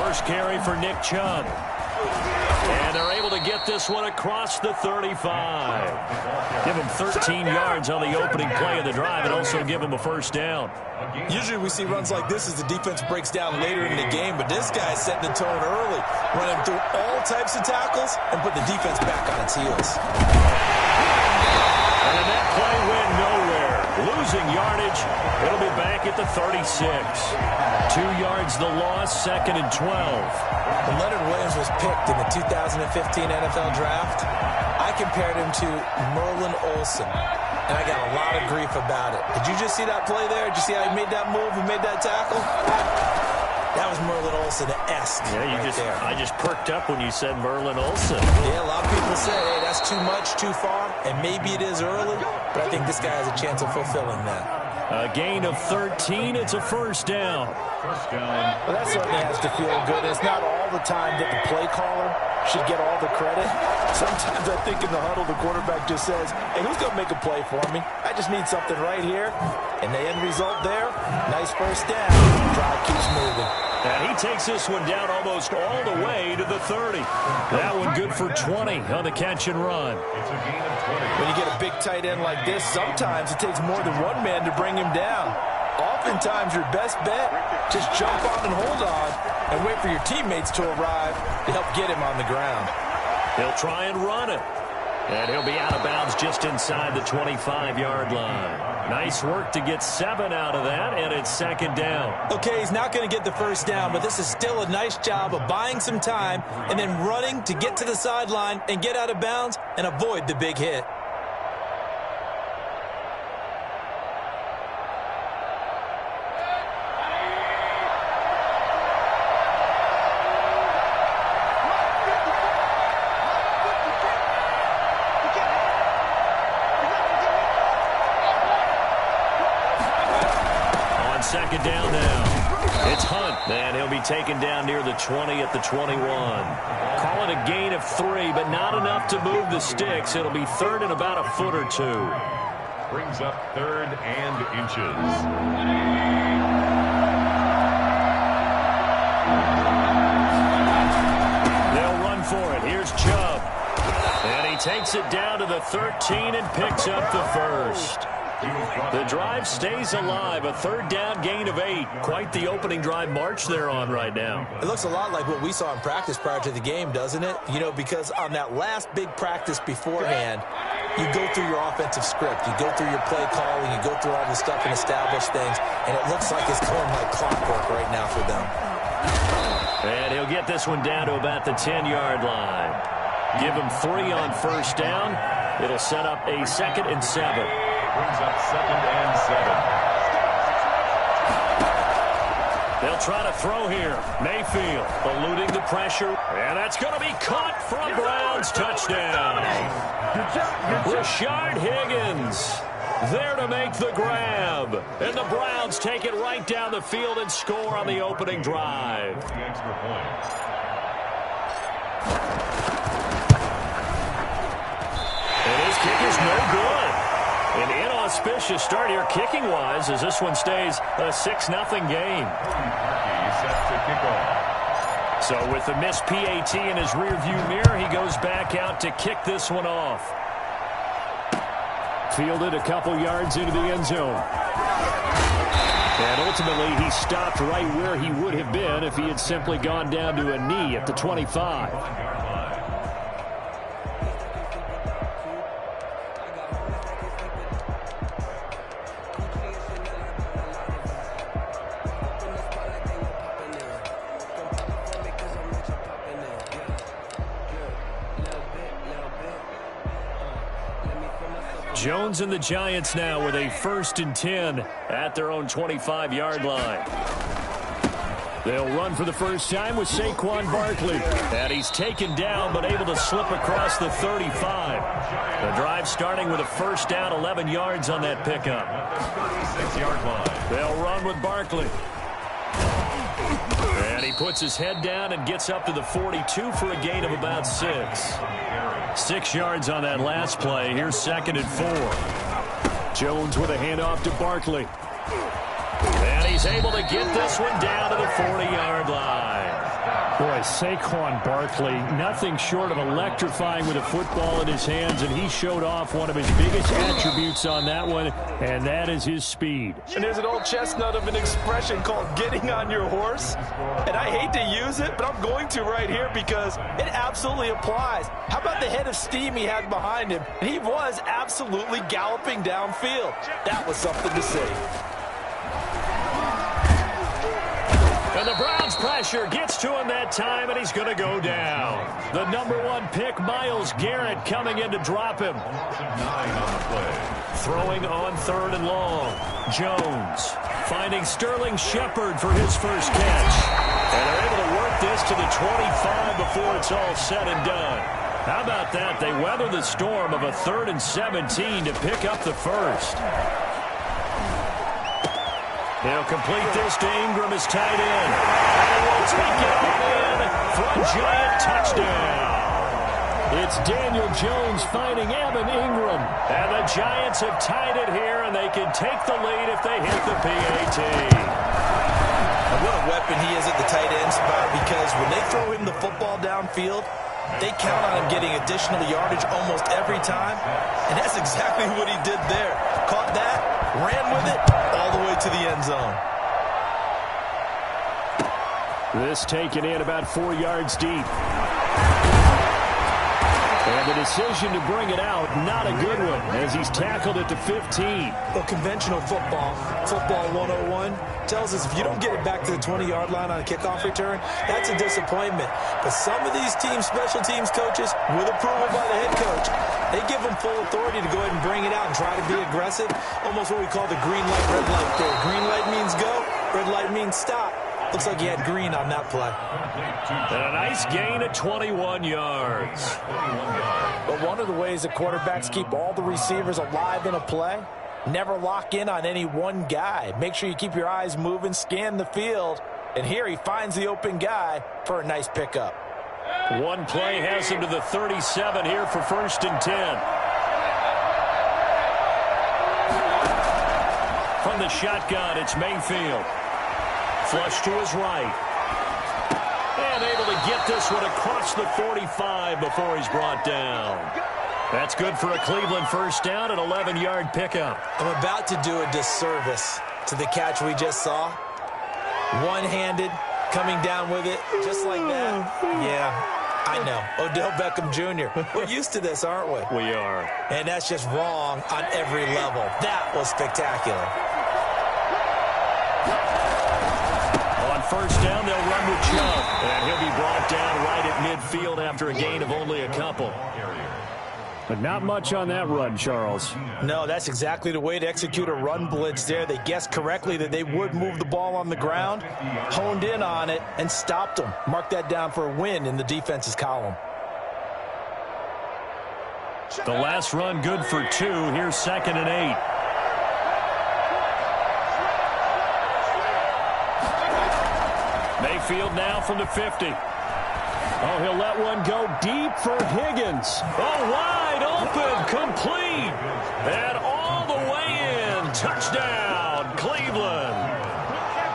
first carry for Nick Chubb. And they're able to get this one across the 35. Give him 13 yards on the opening play of the drive and also give him a first down. Usually we see runs like this as the defense breaks down later in the game, but this guy's setting the tone early, running through all types of tackles and put the defense back on its heels. And that play went nowhere. Losing yardage. It'll be back at the 36. 2 yards the loss, 2nd and 12. When Leonard Williams was picked in the 2015 NFL Draft, I compared him to Merlin Olsen, and I got a lot of grief about it. Did you just see that play there? Did you see how he made that move and made that tackle? That was Merlin Olsen-esque. Yeah, I just perked up when you said Merlin Olsen. Yeah, a lot of people say, hey, that's too much, too far, and maybe it is early, but I think this guy has a chance of fulfilling that. A gain of 13. It's a first down. Well, that certainly has to feel good. It's not all the time that the play caller should get all the credit. Sometimes I think in the huddle, the quarterback just says, hey, who's going to make a play for me? I just need something right here. And the end result there, nice first down. Drive keeps moving. And he takes this one down almost all the way to the 30. That one good for 20 on the catch and run. When you get a big tight end like this, sometimes it takes more than one man to bring him down. Oftentimes, your best bet, just jump on and hold on and wait for your teammates to arrive to help get him on the ground. He'll try and run it. And he'll be out of bounds just inside the 25-yard line. Nice work to get 7 out of that, and it's 2nd down. Okay, he's not going to get the first down, but this is still a nice job of buying some time and then running to get to the sideline and get out of bounds and avoid the big hit. Second down now. It's Hunt, and he'll be taken down near the 20 at the 21. Call it a gain of 3, but not enough to move the sticks. It'll be 3rd and about a foot or 2. Brings up 3rd and inches. They'll run for it. Here's Chubb. And he takes it down to the 13 and picks up the first. The drive stays alive. A 3rd down gain of 8. Quite the opening drive march they're on right now. It looks a lot like what we saw in practice prior to the game, doesn't it? You know, because on that last big practice beforehand, you go through your offensive script. You go through your play calling. You go through all the stuff and establish things. And it looks like it's going like clockwork right now for them. And he'll get this one down to about the 10-yard line. Give him 3 on first down. It'll set up a 2nd and 7. Brings up 2nd and 7. They'll try to throw here. Mayfield eluding the pressure. And that's going to be caught from Browns. Touchdown. Rashard Higgins there to make the grab. And the Browns take it right down the field and score on the opening drive. The extra point. And his kick is no good. An inauspicious start here kicking-wise as this one stays a 6-0 game. Set to kick off. So with the missed PAT in his rearview mirror, he goes back out to kick this one off. Fielded a couple yards into the end zone. And ultimately, he stopped right where he would have been if he had simply gone down to a knee at the 25. Jones and the Giants now with a 1st and 10 at their own 25-yard line. They'll run for the first time with Saquon Barkley. And he's taken down but able to slip across the 35. The drive starting with a first down, 11 yards on that pickup. 36-yard line. They'll run with Barkley. And he puts his head down and gets up to the 42 for a gain of about 6. 6 yards on that last play. Here's 2nd and 4. Jones with a handoff to Barkley. And he's able to get this one down to the 40-yard line. Boy, Saquon Barkley, nothing short of electrifying with a football in his hands, and he showed off one of his biggest attributes on that one, and that is his speed. And there's an old chestnut of an expression called getting on your horse, and I hate to use it, but I'm going to right here because it absolutely applies. How about the head of steam he had behind him? He was absolutely galloping downfield. That was something to see. And the Browns pressure gets to him that time, and he's going to go down. The #1 pick, Myles Garrett, coming in to drop him. 9 on the play. Throwing on 3rd and long. Jones finding Sterling Shepard for his first catch. And they're able to work this to the 25 before it's all said and done. How about that? They weather the storm of a 3rd and 17 to pick up the first. He'll complete this to Ingram as tight end. And will take it all in for a giant touchdown. It's Daniel Jones finding Evan Ingram. And the Giants have tied it here, and they can take the lead if they hit the PAT. And what a weapon he is at the tight end spot, because when they throw him the football downfield, they count on him getting additional yardage almost every time. And that's exactly what he did there. Caught that, ran with it, all the way to the end zone. This taken in about 4 yards deep. And the decision to bring it out, not a good one, as he's tackled at the 15. Well, conventional football 101, tells us if you don't get it back to the 20-yard line on a kickoff return, that's a disappointment. But some of these special teams coaches, with approval by the head coach, they give them full authority to go ahead and bring it out and try to be aggressive. Almost what we call the green light, red light theory. Green light means go, red light means stop. Looks like he had green on that play. And a nice gain of 21 yards. But one of the ways that quarterbacks keep all the receivers alive in a play, never lock in on any one guy. Make sure you keep your eyes moving, scan the field. And here he finds the open guy for a nice pickup. One play has him to the 37 here for 1st and 10. From the shotgun, it's Mayfield. Flush to his right. And able to get this one across the 45 before he's brought down. That's good for a Cleveland first down, an 11-yard pickup. I'm about to do a disservice to the catch we just saw. One-handed, coming down with it, just like that. Yeah, I know. Odell Beckham Jr. We're used to this, aren't we? We are. And that's just wrong on every level. That was spectacular. First down, they'll run with Chubb. And he'll be brought down right at midfield after a gain of only a couple. But not much on that run, Charles. No, that's exactly the way to execute a run blitz there. They guessed correctly that they would move the ball on the ground, honed in on it, and stopped them. Mark that down for a win in the defense's column. The last run good for 2. Here's 2nd and 8. Mayfield now from the 50. Oh, he'll let one go deep for Higgins. Oh, wide open, complete. And all the way in. Touchdown, Cleveland.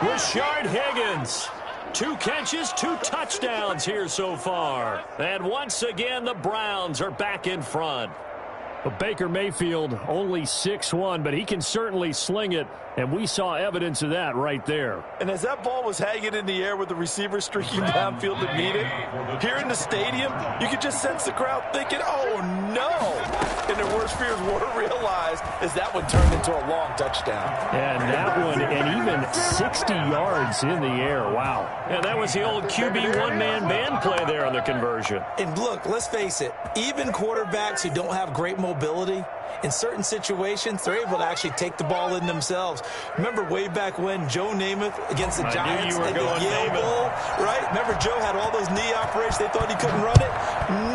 Rashard Higgins. 2 catches, 2 touchdowns here so far. And once again, the Browns are back in front. But Baker Mayfield only 6'1", but he can certainly sling it, and we saw evidence of that right there. And as that ball was hanging in the air with the receiver streaking downfield to meet it, here in the stadium, you could just sense the crowd thinking, oh, no. And their worst fears were realized as that one turned into a long touchdown. And that one, and even 60 yards in the air. Wow. And that was the old QB one-man band play there on the conversion. And look, let's face it, even quarterbacks who don't have great mobility, in certain situations, they're able to actually take the ball in themselves. Remember way back when Joe Namath against the Giants at the Yale Bowl, right? Remember Joe had all those knee operations. They thought he couldn't run it.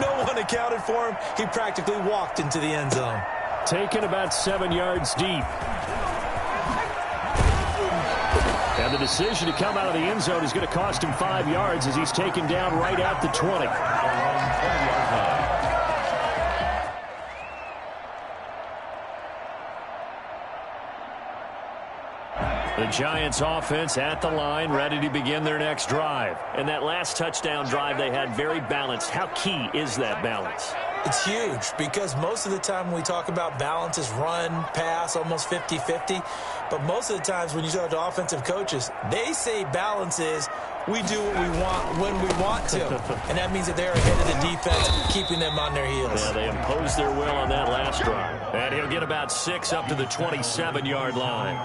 No one accounted for him. He practically walked into the end zone. Taken about 7 yards deep. And the decision to come out of the end zone is going to cost him 5 yards as he's taken down right at the 20. The Giants offense at the line, ready to begin their next drive. And that last touchdown drive they had very balanced. How key is that balance? It's huge because most of the time when we talk about balance is run, pass, almost 50-50. But most of the times when you talk to offensive coaches, they say balance is we do what we want when we want to. And that means that they're ahead of the defense, keeping them on their heels. Yeah, they imposed their will on that last drive. And he'll get about 6 up to the 27-yard line.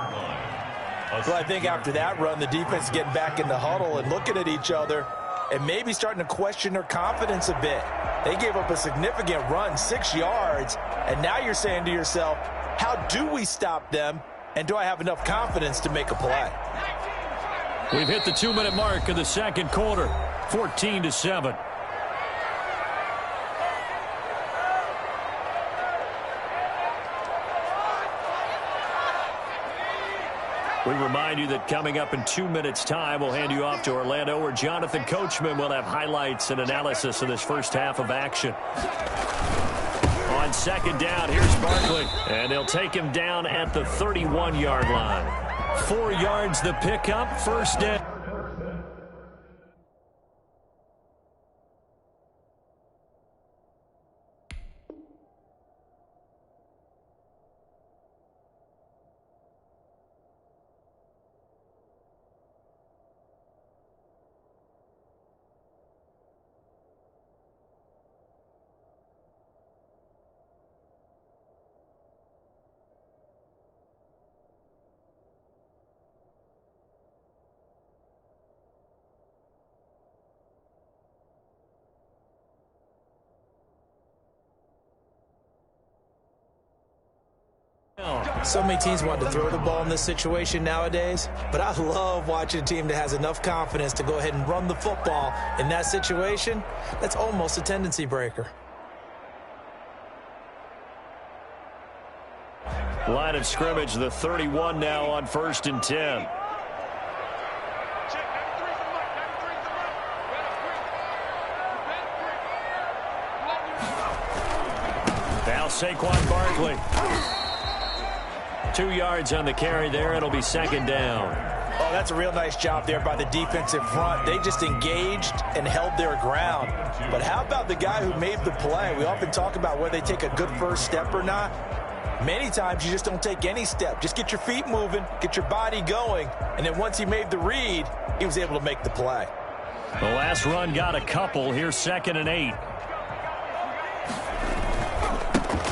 Well, I think after that run, the defense is getting back in the huddle and looking at each other and maybe starting to question their confidence a bit. They gave up a significant run, 6 yards, and now you're saying to yourself, how do we stop them, and do I have enough confidence to make a play? We've hit the 2-minute mark of the second quarter, 14-7. We remind you that coming up in 2 minutes' time, we'll hand you off to Orlando, where Jonathan Coachman will have highlights and analysis of this first half of action. On second down, here's Barkley, and they'll take him down at the 31-yard line. 4 yards the pickup, first down. So many teams want to throw the ball in this situation nowadays, but I love watching a team that has enough confidence to go ahead and run the football in that situation. That's almost a tendency breaker. Line of scrimmage, the 31 now on 1st and 10. Now Saquon Barkley. 2 yards on the carry there. It'll be second down. Oh, that's a real nice job there by the defensive front. They just engaged and held their ground. But how about the guy who made the play? We often talk about whether they take a good first step or not. Many times you just don't take any step. Just get your feet moving, get your body going, and then once he made the read, he was able to make the play. The last run got a couple. Here's 2nd and 8.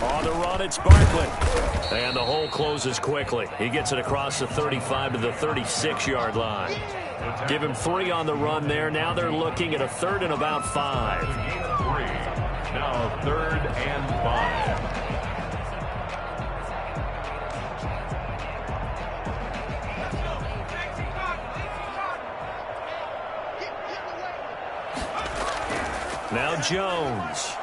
On the run, it's Barkley. And the hole closes quickly. He gets it across the 35 to the 36-yard line. Give him 3 on the run there. Now they're looking at a 3rd and about 5. 3. Now 3rd and 5. Now Jones.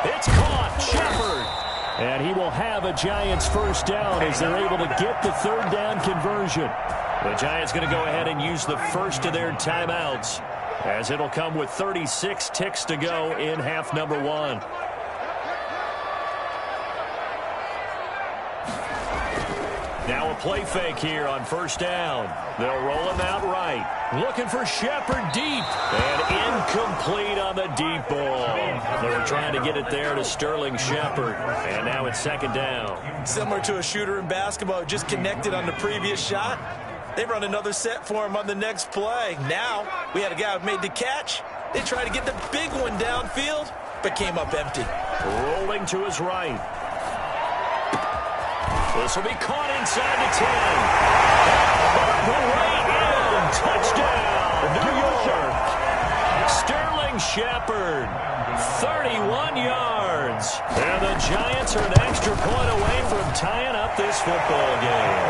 It's caught. Shepard. And he will have a Giants first down as they're able to get the 3rd down conversion. The Giants going to go ahead and use the first of their timeouts, as it'll come with 36 ticks to go in half number 1. Now a play fake here on 1st down. They'll roll him out right. Looking for Shepard deep. And incomplete on the deep ball. They were trying to get it there to Sterling Shepard. And now it's 2nd down. Similar to a shooter in basketball, just connected on the previous shot. They run another set for him on the next play. Now we had a guy who made the catch. They tried to get the big one downfield, but came up empty. Rolling to his right. This will be caught inside the 10. The right end. Touchdown, New York. Sterling Shepard, 31 yards. And the Giants are an extra point away from tying up this football game.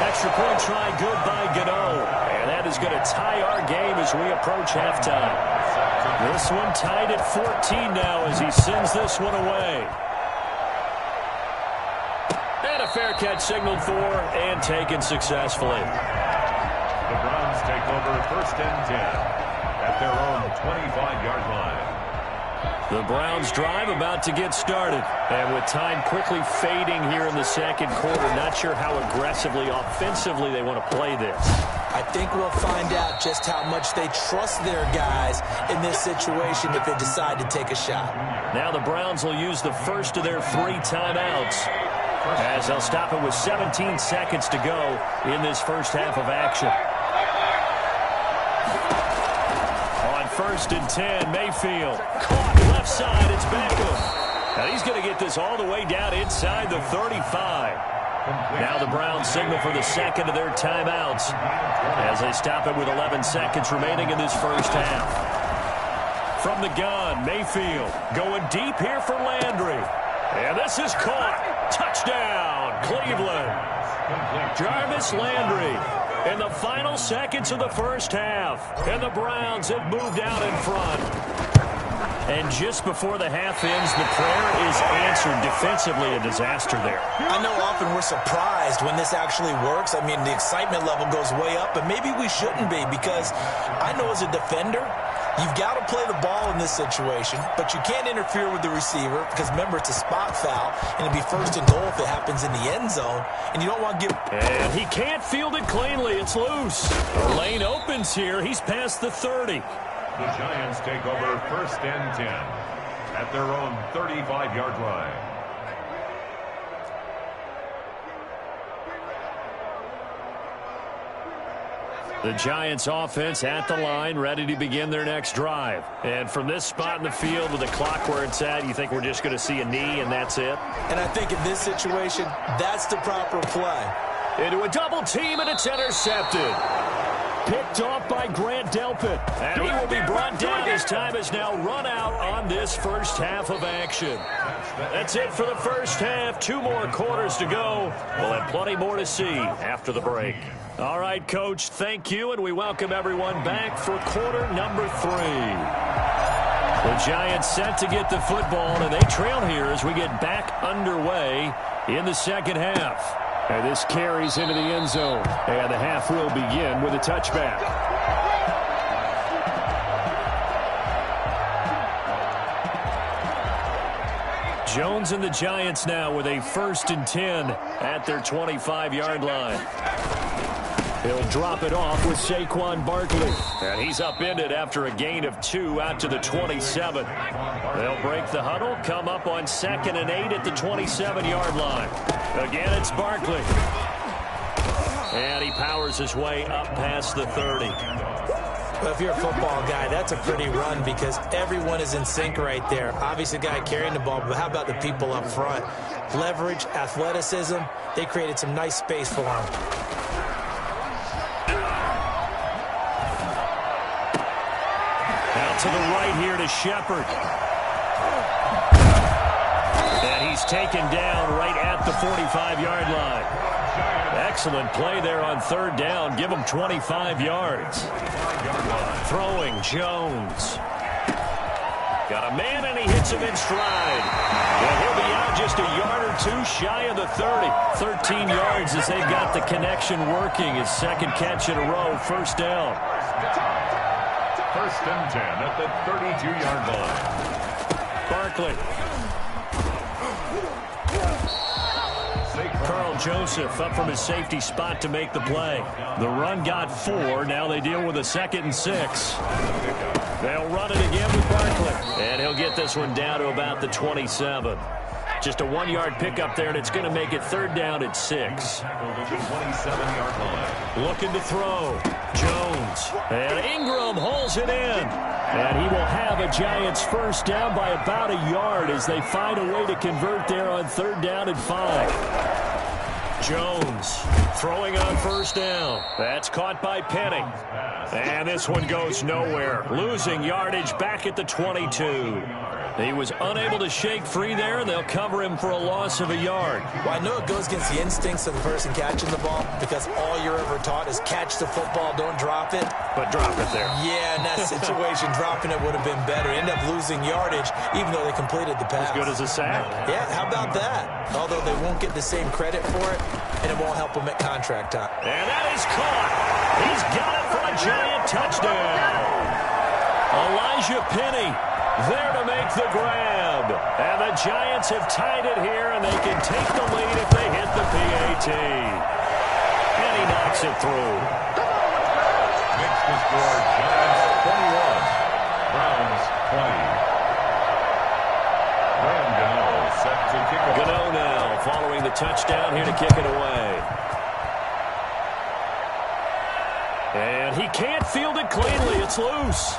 Extra point try good by Gano. And that is going to tie our game as we approach halftime. This one tied at 14 now as he sends this one away. And a fair catch signaled for and taken successfully. The Browns take over 1st and 10 at their own 25-yard line. The Browns drive about to get started. And with time quickly fading here in the second quarter, not sure how aggressively, offensively they want to play this. I think we'll find out just how much they trust their guys in this situation if they decide to take a shot. Now the Browns will use the first of their 3 timeouts, as they'll stop it with 17 seconds to go in this first half of action. On 1st and 10, Mayfield. Caught left side, it's Beckham. And he's going to get this all the way down inside the 35. Now the Browns signal for the second of their timeouts as they stop it with 11 seconds remaining in this first half. From the gun, Mayfield going deep here for Landry. And this is caught. Touchdown, Cleveland. Jarvis Landry in the final seconds of the first half. And the Browns have moved out in front. And just before the half ends, the prayer is answered. Defensively, a disaster there. I know often we're surprised when this actually works. I mean, the excitement level goes way up, but maybe we shouldn't be, because I know as a defender, you've got to play the ball in this situation, but you can't interfere with the receiver because, remember, it's a spot foul, and it'd be 1st and goal if it happens in the end zone, and you don't want to give... And he can't field it cleanly. It's loose. The lane opens here. He's past the 30. The Giants take over 1st and 10 at their own 35-yard line. The Giants offense at the line, ready to begin their next drive. And from this spot in the field with the clock where it's at, you think we're just going to see a knee and that's it? And I think in this situation, that's the proper play. Into a double team, and it's intercepted. Picked off by Grant Delpit. And he will be brought down. His time is now run out on this first half of action. That's it for the first half. 2 more quarters to go. We'll have plenty more to see after the break. All right, Coach, thank you, and we welcome everyone back for quarter number 3. The Giants set to get the football, and they trail here as we get back underway in the second half. And this carries into the end zone. And the half will begin with a touchback. Jones and the Giants now with a 1st and 10 at their 25-yard line. He'll drop it off with Saquon Barkley. And he's upended after a gain of 2 out to the 27. They'll break the huddle, come up on 2nd and 8 at the 27-yard line. Again, it's Barkley. And he powers his way up past the 30. Well, if you're a football guy, that's a pretty run because everyone is in sync right there. Obviously, the guy carrying the ball, but how about the people up front? Leverage, athleticism, they created some nice space for him. Out to the right here to Shepard. And he's taken down right at the 45-yard line. Excellent play there on 3rd down. Give him 25 yards. Throwing Jones. Got a man, and he hits him in stride. And he'll be out just a yard or 2 shy of the 30. 13 yards as they've got the connection working. His 2nd catch in a row. 1st down. 1st and 10 at the 32-yard line. Barkley. Carl Joseph up from his safety spot to make the play. The run got 4. Now they deal with a 2nd and 6. They'll run it again with Barkley. And he'll get this one down to about the 27. Just a 1-yard pickup there, and it's going to make it 3rd down at 6. 27-yard line. Looking to throw. Jones. And Ingram holds it in. And he will have a Giants 1st down by about a yard as they find a way to convert there on 3rd down and 5. Jones throwing on 1st down. That's caught by Penny. And this one goes nowhere. Losing yardage back at the 22. He was unable to shake free there, and they'll cover him for a loss of a yard. Well, I know it goes against the instincts of the person catching the ball because all you're ever taught is catch the football, don't drop it. But drop it there. Yeah, in that situation, dropping it would have been better. End up losing yardage, even though they completed the pass. As good as a sack. Yeah, how about that? Although they won't get the same credit for it, and it won't help them at contract time. And that is caught. He's got it for a Giant touchdown. Elijah Penny there to make the grab. And the Giants have tied it here, and they can take the lead if they hit the PAT. And he knocks it through. Makes the score Giants 21, Browns 20. Graham Gano set to kick off. Gano now following the touchdown here to kick it away. And he can't field it cleanly. It's loose.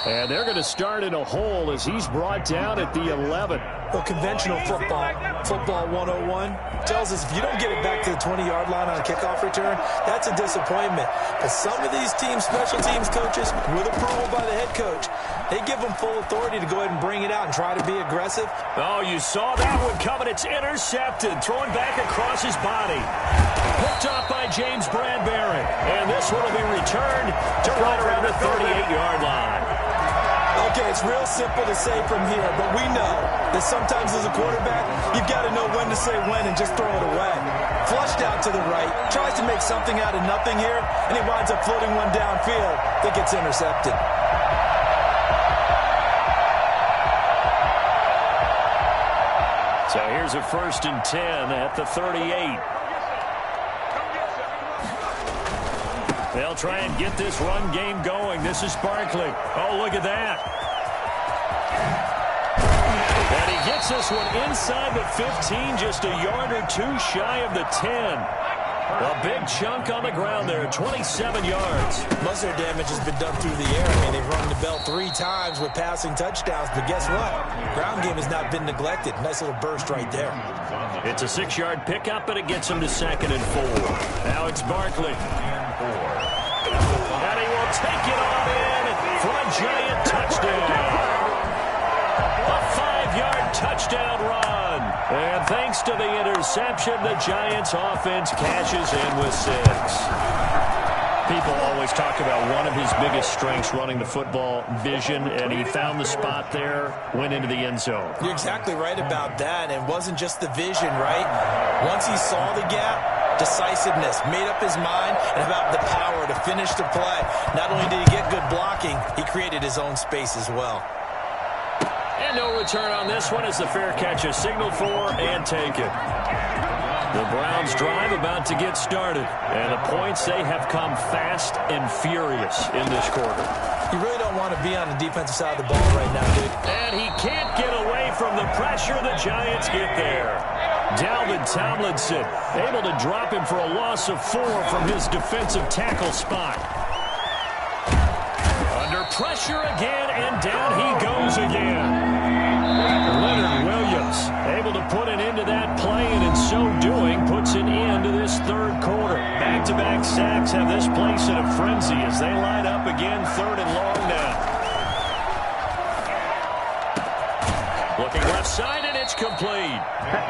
And they're going to start in a hole as he's brought down at the 11. Well, conventional football 101, tells us if you don't get it back to the 20-yard line on a kickoff return, that's a disappointment. But some of these teams, special teams coaches, with approval by the head coach, they give them full authority to go ahead and bring it out and try to be aggressive. Oh, you saw that one coming. It's intercepted. Thrown back across his body. Picked off by James Bradbury. And this one will be returned to right around the 38-yard line. Okay, it's real simple to say from here, but we know that sometimes as a quarterback, you've got to know when to say when and just throw it away. Flushed out to the right, tries to make something out of nothing here, and he winds up floating one downfield that gets intercepted. So here's a 1st and 10 at the 38. They'll try and get this run game going. This is Barkley. Oh, look at that. And he gets this one inside the 15, just a yard or two shy of the 10. A big chunk on the ground there, 27 yards. Most of their damage has been done through the air. I mean, they've rung the bell 3 times with passing touchdowns, but guess what? Ground game has not been neglected. Nice little burst right there. It's a 6-yard pickup, but it gets him to 2nd and 4. Now it's Barkley. And he will take it on in for a Giant touchdown. A 5-yard touchdown run. And thanks to the interception, the Giants offense cashes in with 6. People always talk about one of his biggest strengths running the football, vision, and he found the spot there, went into the end zone. You're exactly right about that. And it wasn't just the vision, right? Once he saw the gap, decisiveness, made up his mind, and about the power to finish the play. Not only did he get good blocking, he created his own space as well. And no return on this one as the fair catch is signaled for and taken. The Browns drive about to get started, and the points, they have come fast and furious in this quarter. You really don't want to be on the defensive side of the ball right now, dude. And he can't get away from the pressure. The Giants get there. Dalvin Tomlinson able to drop him for a loss of 4 from his defensive tackle spot. Under pressure again, and down he goes again. Leonard Williams able to put an end to that play, and in so doing puts an end to this 3rd quarter. Back-to-back sacks have this place in a frenzy as they line up again 3rd and long now. Looking left side, and it's complete.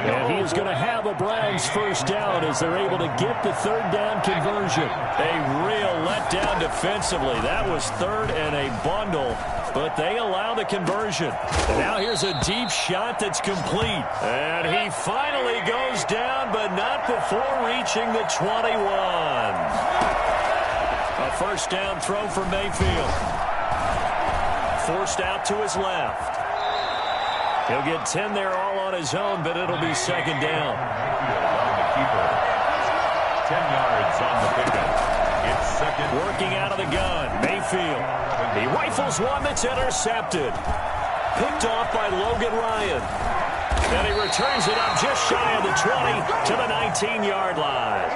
And he's going to have a Browns 1st down as they're able to get the 3rd down conversion. A real letdown defensively. That was 3rd and a bundle, but they allow the conversion. And now here's a deep shot that's complete. And he finally goes down, but not before reaching the 21. A 1st down throw for Mayfield. Forced out to his left. He'll get 10 there all on his own, but it'll be 2nd down. 10 yards on the pickup. It's 2nd. Working out of the gun, Mayfield. He rifles one that's intercepted. Picked off by Logan Ryan. And he returns it up just shy of the 20 to the 19-yard line.